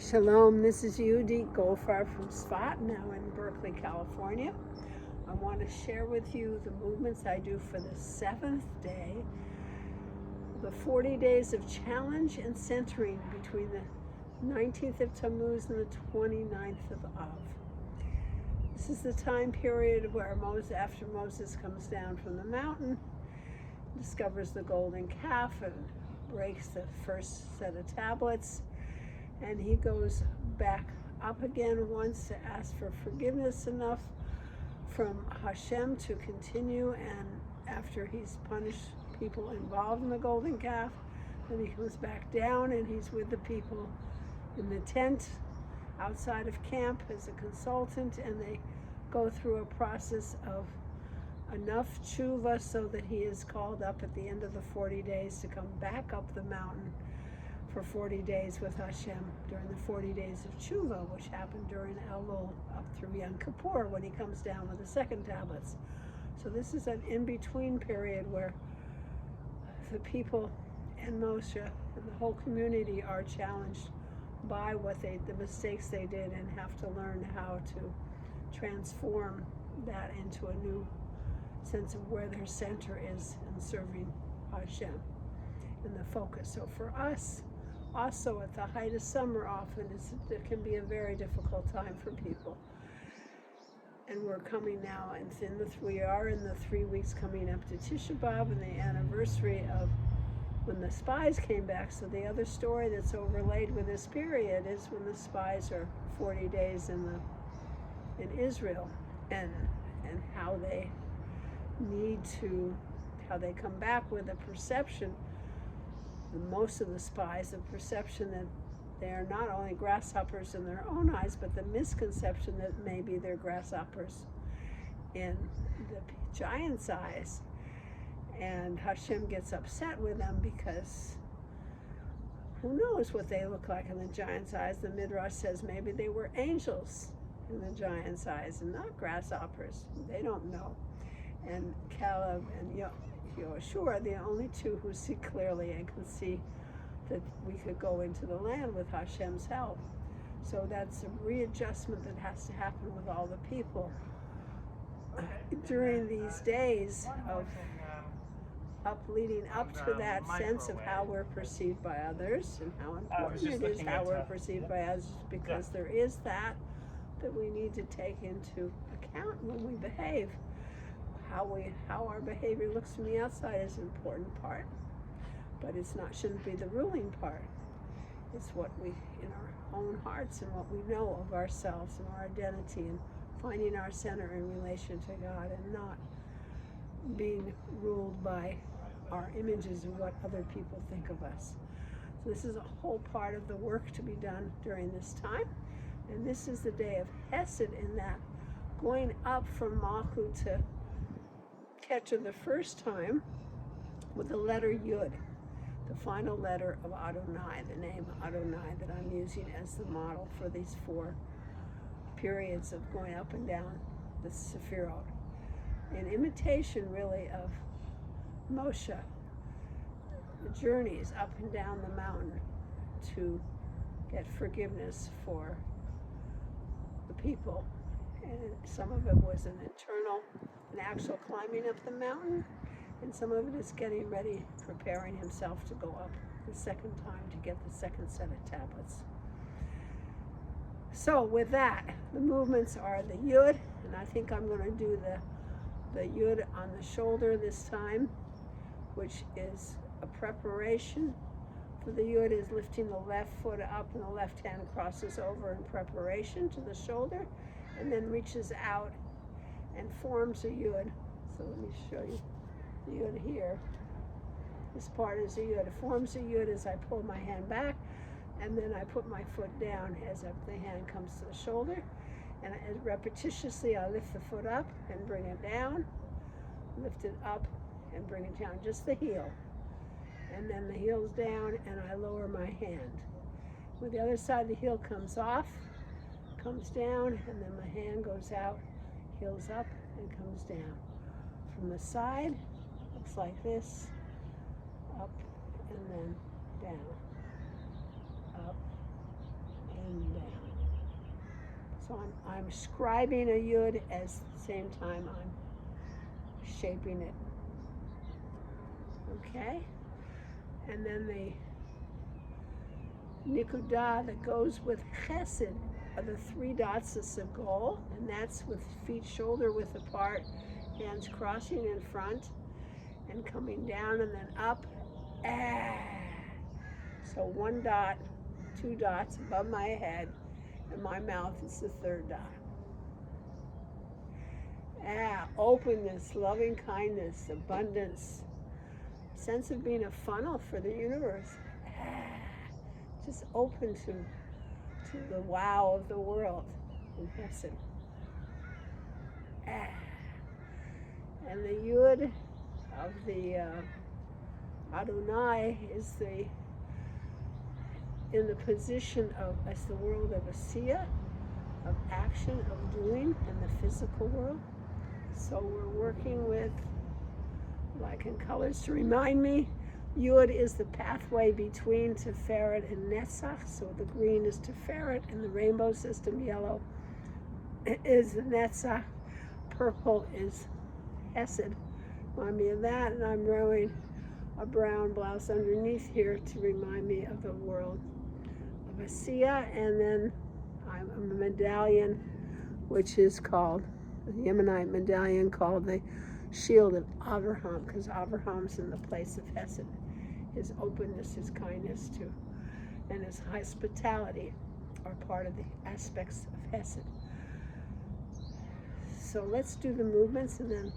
Shalom, this is Yehudit Goldfarb from Spot, now in Berkeley, California. I want to share with you the movements I do for the 7th day, the 40 days of challenge and centering between the 19th of Tammuz and the 29th of Av. This is the time period where after Moses comes down from the mountain, discovers the golden calf and breaks the first set of tablets, and he goes back up again once to ask for forgiveness enough from Hashem to continue, and after he's punished people involved in the golden calf, then he comes back down and he's with the people in the tent outside of camp as a consultant, and they go through a process of enough tshuva so that he is called up at the end of the 40 days to come back up the mountain for 40 days with Hashem during the 40 days of tshuva, which happened during Elul up through Yom Kippur when he comes down with the second tablets. So this is an in-between period where the people and Moshe and the whole community are challenged by the mistakes they did, and have to learn how to transform that into a new sense of where their center is in serving Hashem and the focus. So for us, also at the height of summer, often it can be a very difficult time for people. And we're coming now, and we are in the 3 weeks coming up to Tisha B'Av and the anniversary of when the spies came back. So the other story that's overlaid with this period is when the spies are 40 days in Israel, and how they come back with a perception, most of the spies, a perception that they are not only grasshoppers in their own eyes, but the misconception that maybe they're grasshoppers in the giant's eyes. And Hashem gets upset with them because who knows what they look like in the giant's eyes. The Midrash says maybe they were angels in the giant's eyes and not grasshoppers. They don't know. And Caleb and Yoshua are the only two who see clearly and can see that we could go into the land with Hashem's help. So that's a readjustment that has to happen with all the people during these days of leading up to that sense of how we're perceived by others, and how important it is how we're perceived by others, because there is that we need to take into account when we behave. How our behavior looks from the outside is an important part, but shouldn't be the ruling part. It's what we, in our own hearts, and what we know of ourselves and our identity, and finding our center in relation to God, and not being ruled by our images of what other people think of us. So this is a whole part of the work to be done during this time, and this is the day of Chesed, in that going up from Malchut to Keter the first time with the letter Yud, the final letter of Adonai, the name Adonai that I'm using as the model for these 4 periods of going up and down the sefirot, in imitation really of Moshe, the journeys up and down the mountain to get forgiveness for the people. And some of it was an actual climbing up the mountain, and some of it is getting ready, preparing himself to go up the second time to get the second set of tablets. So with that, the movements are the Yud, and I think I'm going to do the Yud on the shoulder this time, which is a preparation for the Yud, is lifting the left foot up, and the left hand crosses over in preparation to the shoulder, and then reaches out and forms a Yud. So let me show you the Yud here. This part is a Yud. It forms a Yud as I pull my hand back, and then I put my foot down as the hand comes to the shoulder, and repetitiously I lift the foot up and bring it down, lift it up and bring it down, just the heel, and then the heel's down, and I lower my hand. With the other side, the heel comes off, comes down, and then my hand goes out, heels up, and comes down. From the side, looks like this, up and then down, up and So I'm scribing a yud at the same time I'm shaping it. Okay? And then the nikudah that goes with Chesed are the 3 dots of Segol, and that's with feet shoulder width apart, hands crossing in front and coming down and then up. So 1 dot, 2 dots above my head, and my mouth is the 3rd dot. Openness, loving kindness, abundance, sense of being a funnel for the universe. Just open to the wow of the world in Chesed. And the yud of the Adonai is in the position of, as the world of asiyah, of action, of doing in the physical world. So we're working with, like in colors to remind me, Yud is the pathway between Sefirot and Netzach. So the green is Sefirot, in the rainbow system, yellow is the Netzach, purple is Chesed. Remind me of that, and I'm wearing a brown blouse underneath here to remind me of the world of Asiyah. And then I'm a medallion, which is called, the Yemenite medallion called the Shield of Avraham, because Avraham's in the place of Chesed. His openness, his kindness to, and his hospitality are part of the aspects of Chesed. So let's do the movements and then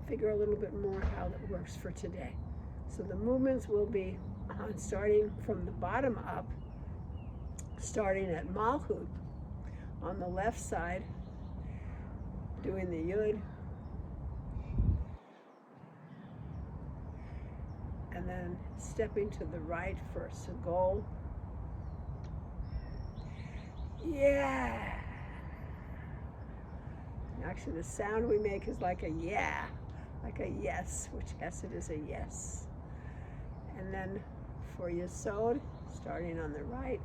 figure a little bit more how that works for today. So the movements will be starting from the bottom up, starting at Malchut on the left side, doing the yud, and then stepping to the right for Segol. Yeah. Actually, the sound we make is like a yeah, like a yes, which Chesed is a yes. And then for Yesod, starting on the right.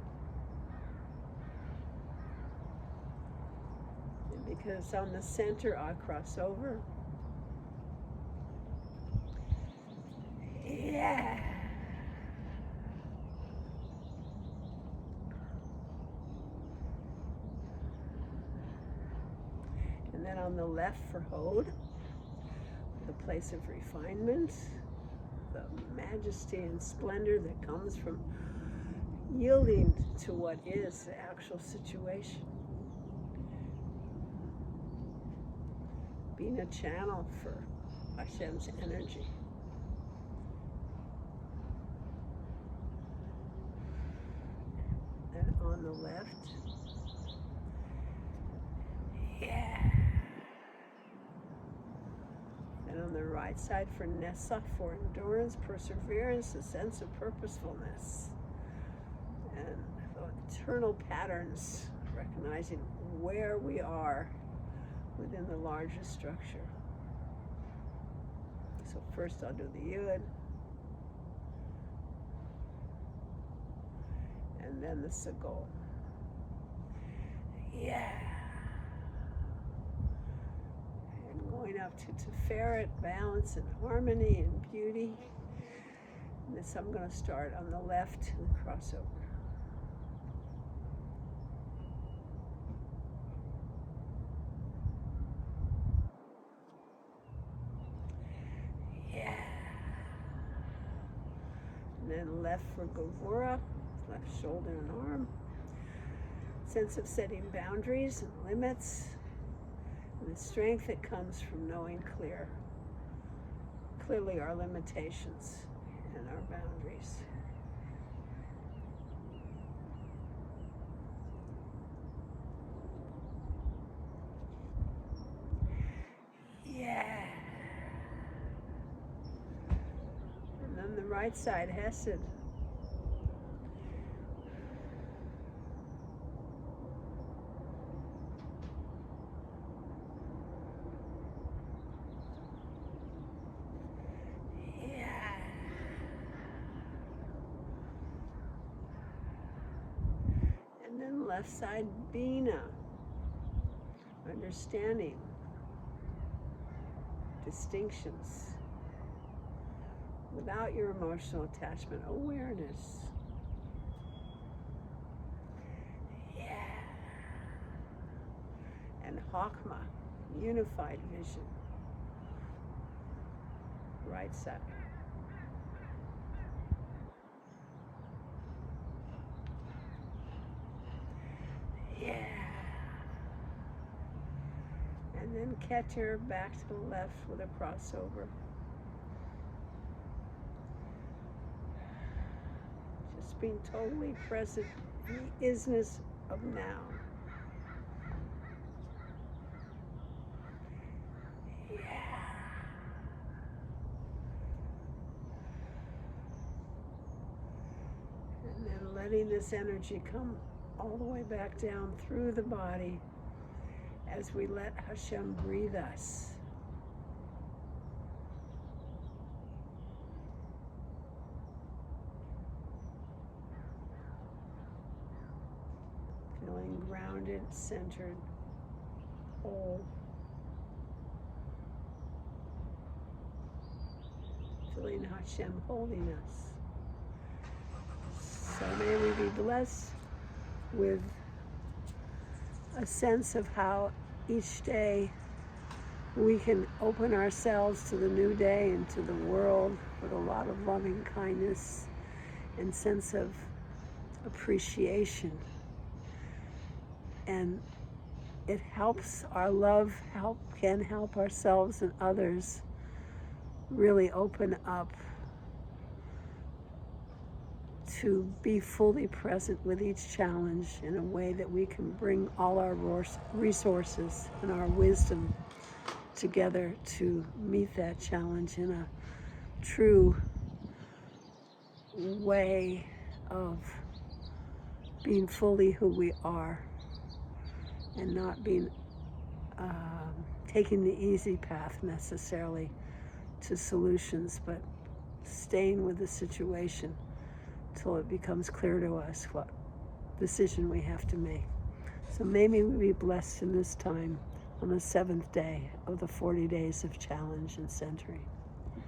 And because it's on the center, I'll cross over. Yeah. And then on the left for Hod, the place of refinement, the majesty and splendor that comes from yielding to what is the actual situation. Being a channel for Hashem's energy. And on the left, yeah. And on the right side for Nessa, for endurance, perseverance, a sense of purposefulness, and eternal patterns, recognizing where we are within the larger structure. So first I'll do the yud, and then the Segol. Yeah. And going up to Tiferet, balance and harmony and beauty. And this I'm going to start on the left and cross over. And then left for Gevurah, left shoulder and arm. Sense of setting boundaries and limits, and the strength that comes from knowing clearly our limitations and our boundaries. Yeah. And then the right side, Chesed. left side, Bina. Understanding. Distinctions. Without your emotional attachment, awareness. Yeah. And Chokmah, unified vision. Right side. Yeah. And then Keter back to the left with a crossover. Just being totally present in the isness of now. Yeah. And then letting this energy come all the way back down through the body as we let Hashem breathe us. Feeling grounded, centered, whole. Feeling Hashem holding us. So may we be blessed with a sense of how each day we can open ourselves to the new day and to the world with a lot of loving kindness and sense of appreciation. And it helps, our love can help ourselves and others really open up to be fully present with each challenge in a way that we can bring all our resources and our wisdom together to meet that challenge in a true way of being fully who we are and not being taking the easy path necessarily to solutions, but staying with the situation till it becomes clear to us what decision we have to make. So maybe we be blessed in this time on the 7th day of the 40 days of challenge and centering.